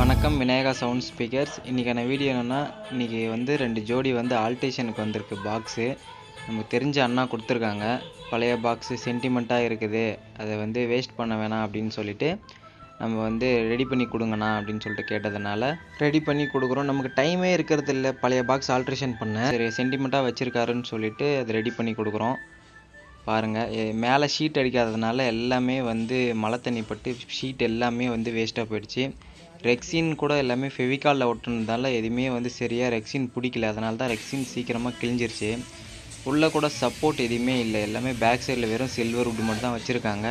வணக்கம் Vinayaka sound speakers. இன்றைக்கான video என்னென்னா, இன்றைக்கி வந்து 2 ஜோடி வந்து ஆல்ட்ரேஷனுக்கு வந்திருக்கு பாக்ஸு. நமக்கு தெரிஞ்ச அண்ணா கொடுத்துருக்காங்க. பழைய பாக்ஸு சென்டிமெண்ட்டாக இருக்குது, அதை வந்து வேஸ்ட் பண்ண வேணாம் அப்படின்னு சொல்லிட்டு நம்ம வந்து ரெடி பண்ணி கொடுங்கண்ணா அப்படின்னு சொல்லிட்டு கேட்டதுனால ரெடி பண்ணி கொடுக்குறோம். நமக்கு டைமே இருக்கிறது இல்லை பழைய பாக்ஸ் ஆல்ட்ரேஷன் பண்ண. சரி சென்டிமெண்ட்டாக வச்சுருக்காருன்னு சொல்லிட்டு அதை ரெடி பண்ணி கொடுக்குறோம். பாருங்கள், மேலே ஷீட் அடிக்காததுனால எல்லாமே வந்து மழை தண்ணி பட்டு ஷீட் எல்லாமே வந்து வேஸ்ட்டாக போயிடுச்சு. ரெக்ஸின் கூட எல்லாமே ஃபெவிகாலில் ஒட்டுனதால எதுவுமே வந்து சரியாக ரெக்ஸின் பிடிக்கல. அதனால தான் ரெக்ஸின் சீக்கிரமாக கிழிஞ்சிருச்சு. உள்ளே கூட சப்போர்ட் எதுவுமே இல்லை. எல்லாமே பேக் சைடில் வெறும் சில்வர் வுட் மட்டும் தான் வச்சுருக்காங்க.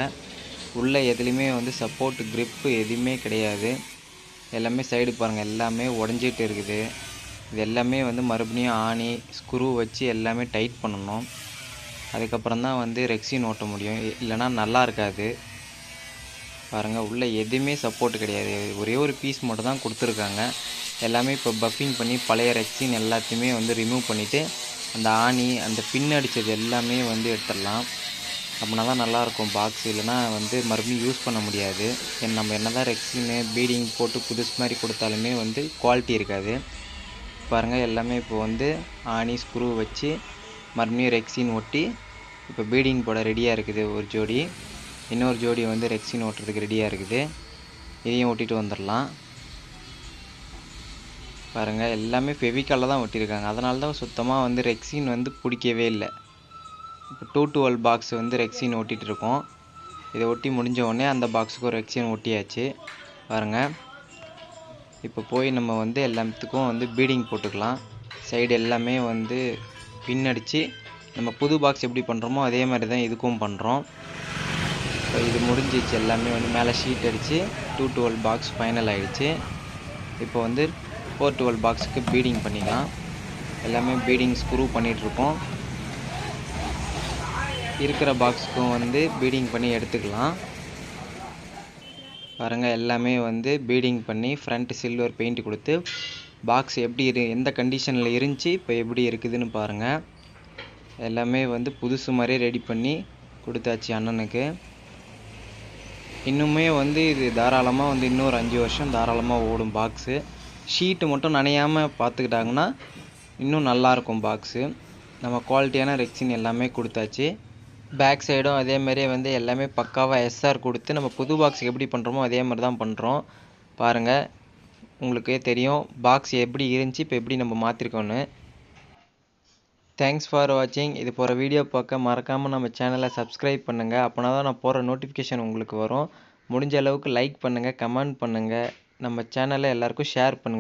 உள்ளே எதுலேயுமே வந்து சப்போர்ட் க்ரிப்பு எதுவுமே கிடையாது. எல்லாமே சைடு பாருங்கள், எல்லாமே உடஞ்சிட்டு இருக்குது. இது எல்லாமே வந்து மறுபடியும் ஆணி ஸ்க்ரூ வச்சு எல்லாமே டைட் பண்ணணும். அதுக்கப்புறம் தான் வந்து ரெக்ஸின் ஓட்ட முடியும், இல்லைனா நல்லா இருக்காது. பாருங்கள், உள்ளே எதுவுமே சப்போர்ட் கிடையாது. ஒரே ஒரு பீஸ் மட்டும் தான் கொடுத்துருக்காங்க. எல்லாமே இப்போ பஃபிங் பண்ணி பழைய ரெக்ஸின் எல்லாத்தையுமே வந்து ரிமூவ் பண்ணிவிட்டு அந்த ஆணி அந்த பின் அடித்தது எல்லாமே வந்து எடுத்துடலாம். அப்படின்னா தான் நல்லாயிருக்கும் பாக்ஸ். இல்லைனா வந்து மறுபடியும் யூஸ் பண்ண முடியாது. நம்ம என்ன தான் ரெக்ஸின்னு பீடிங் போட்டு புதுசு மாதிரி கொடுத்தாலுமே வந்து குவாலிட்டி இருக்காது. பாருங்கள், எல்லாமே இப்போ வந்து ஆணி ஸ்க்ரூ வச்சு மறுபடியும் ரெக்ஸின் ஒட்டி இப்போ பீடிங் போட ரெடியாக இருக்குது. ஒரு ஜோடி, இன்னொரு ஜோடி வந்து ரெக்ஸின் ஓட்டுறதுக்கு ரெடியாக இருக்குது. இதையும் ஒட்டிட்டு வந்துடலாம். பாருங்கள், எல்லாமே ஃபெவிகாலில் தான் ஒட்டியிருக்காங்க. அதனால தான் சுத்தமாக வந்து ரெக்ஸின் வந்து பிடிக்கவே இல்லை. இப்போ 212 பாக்ஸ் வந்து ரெக்ஸின் ஒட்டிகிட்டு இருக்கோம். இதை ஒட்டி முடிஞ்ச உடனே அந்த பாக்ஸுக்கும் ரெக்ஸின் ஒட்டியாச்சு. பாருங்கள், இப்போ போய் நம்ம வந்து எல்லாத்துக்கும் வந்து பீடிங் போட்டுக்கலாம். சைடு எல்லாமே வந்து பின் அடித்து நம்ம புது பாக்ஸ் எப்படி பண்ணுறோமோ அதே மாதிரி தான் இதுக்கும் பண்ணுறோம். இப்போ இது முடிஞ்சிச்சு. எல்லாமே வந்து மேலே ஷீட் அடித்து 212 பாக்ஸ் ஃபைனல் ஆகிடுச்சு. இப்போ வந்து 412 பாக்ஸுக்கு பீடிங் பண்ணிக்கலாம். எல்லாமே பீடிங் ஸ்க்ரூ பண்ணிகிட்ருக்கோம். இருக்கிற பாக்ஸுக்கும் வந்து பீடிங் பண்ணி எடுத்துக்கலாம். பாருங்கள், எல்லாமே வந்து பீடிங் பண்ணி ஃப்ரண்ட் சில்வர் பெயிண்ட் கொடுத்து பாக்ஸ் எப்படி எந்த கண்டிஷனில் இருந்துச்சு இப்போ எப்படி இருக்குதுன்னு பாருங்கள். எல்லாமே வந்து புதுசு மாதிரி ரெடி பண்ணி கொடுத்தாச்சு அண்ணனுக்கு. இன்னுமே வந்து இது தாராளமாக வந்து இன்னொரு 5 வருஷம் தாராளமாக ஓடும் பாக்ஸு. ஷீட்டு மட்டும் நனையாமல் பார்த்துக்கிட்டாங்கன்னா இன்னும் நல்லாயிருக்கும் பாக்ஸு. நம்ம குவாலிட்டியான ரெக்ஸின் எல்லாமே கொடுத்தாச்சு. பேக் சைடும் அதேமாதிரியே வந்து எல்லாமே பக்காவாக எஸ்ஆர் கொடுத்து நம்ம புது பாக்ஸ் எப்படி பண்ணுறோமோ அதே மாதிரி தான் பண்ணுறோம். பாருங்கள், உங்களுக்கே தெரியும் பாக்ஸ் எப்படி இருந்துச்சு இப்போ எப்படி நம்ம மாற்றிருக்கோன்னு. தேங்க்ஸ் ஃபார் வாட்சிங். இது போகிற வீடியோ பார்க்க மறக்காமல் நம்ம சேனலை சப்ஸ்கிரைப் பண்ணுங்கள். அப்போனா தான் நான் போகிற நோட்டிஃபிகேஷன் உங்களுக்கு வரும். முடிஞ்ச அளவுக்கு லைக் பண்ணுங்கள், கமெண்ட் பண்ணுங்கள், நம்ம சேனலை எல்லாருக்கும் ஷேர் பண்ணுங்கள்.